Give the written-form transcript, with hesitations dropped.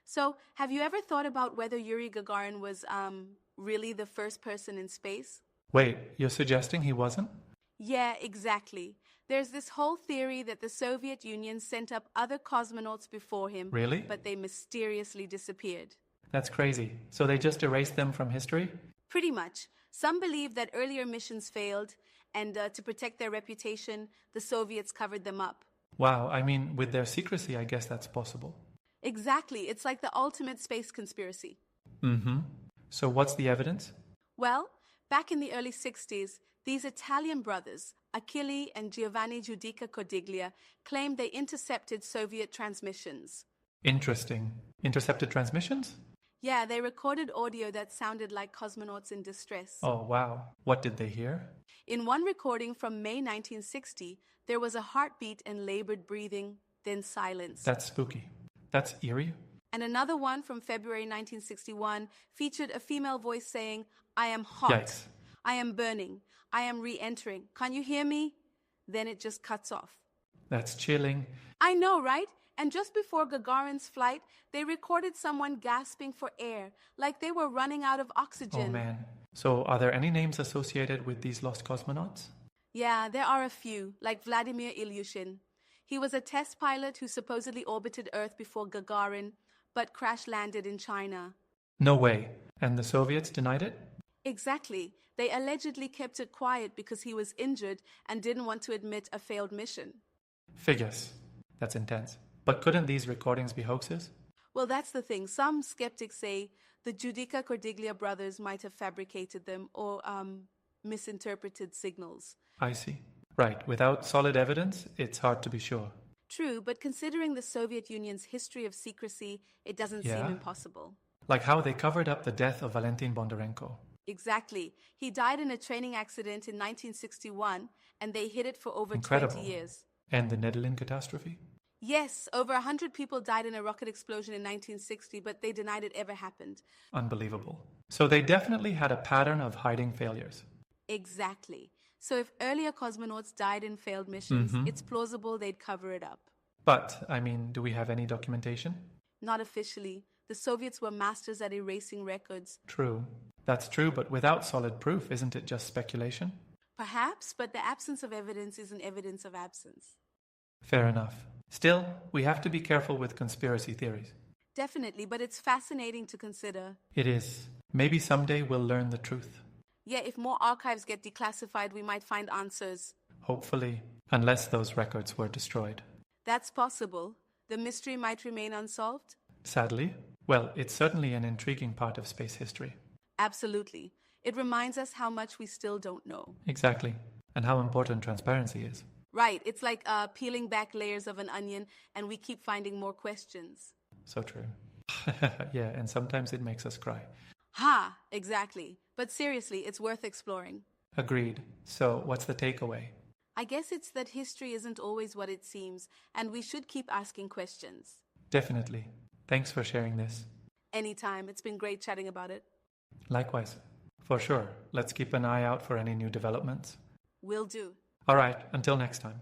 So, have you ever thought about whether Yuri Gagarin was really the first person in space? Wait, you're suggesting he wasn't? Yeah, exactly. There's this whole theory that the Soviet Union sent up other cosmonauts before him, Really? but they mysteriously disappeared. That's crazy. So they just erased them from history? Pretty much. Some believe that earlier missions failed, and to protect their reputation, the Soviets covered them up. Wow, I mean, with their secrecy, I guess that's possible. Exactly. It's like the ultimate space conspiracy. Mm-hmm. So what's the evidence? Well, back in the early 60s, these Italian brothers, Achille and Giovanni Giudica Cordiglia, claimed they intercepted Soviet transmissions. Interesting. Intercepted transmissions? Yeah, they recorded audio that sounded like cosmonauts in distress. Oh, wow. What did they hear? In one recording from May 1960, there was a heartbeat and labored breathing, then silence. That's spooky. That's eerie. And another one from February 1961 featured a female voice saying, "I am hot. Yikes. I am burning. I am re-entering. Can you hear me?" Then it just cuts off. That's chilling. I know, right? And just before Gagarin's flight, they recorded someone gasping for air, like they were running out of oxygen. Oh, man. So are there any names associated with these lost cosmonauts? Yeah, there are a few, like Vladimir Ilyushin. He was a test pilot who supposedly orbited Earth before Gagarin, but crash-landed in China. No way. And the Soviets denied it? Exactly. They allegedly kept it quiet because he was injured and didn't want to admit a failed mission. Figures. That's intense. But couldn't these recordings be hoaxes? Well, that's the thing. Some skeptics say the Giudica Cordiglia brothers might have fabricated them or misinterpreted signals. I see. Right. Without solid evidence, it's hard to be sure. True, but considering the Soviet Union's history of secrecy, it doesn't seem impossible. Like how they covered up the death of Valentin Bondarenko. Exactly. He died in a training accident in 1961, and they hid it for over Incredible. 20 years. And the Netherlands catastrophe? Yes, over 100 people died in a rocket explosion in 1960, but they denied it ever happened. Unbelievable. So they definitely had a pattern of hiding failures. Exactly. So if earlier cosmonauts died in failed missions, it's plausible they'd cover it up. But, I mean, do we have any documentation? Not officially. The Soviets were masters at erasing records. True. That's true, but without solid proof, isn't it just speculation? Perhaps, but the absence of evidence isn't evidence of absence. Fair enough. Still, we have to be careful with conspiracy theories. Definitely, but it's fascinating to consider. It is. Maybe someday we'll learn the truth. Yeah, if more archives get declassified, we might find answers. Hopefully, unless those records were destroyed. That's possible. The mystery might remain unsolved. Sadly, well, it's certainly an intriguing part of space history. Absolutely. It reminds us how much we still don't know. Exactly. And how important transparency is. Right. It's like peeling back layers of an onion, and we keep finding more questions. So true. Yeah, and sometimes it makes us cry. Ha! Exactly. But seriously, it's worth exploring. Agreed. So, what's the takeaway? I guess it's that history isn't always what it seems, and we should keep asking questions. Definitely. Thanks for sharing this. Anytime. It's been great chatting about it. Likewise. For sure. Let's keep an eye out for any new developments. Will do. All right. Until next time.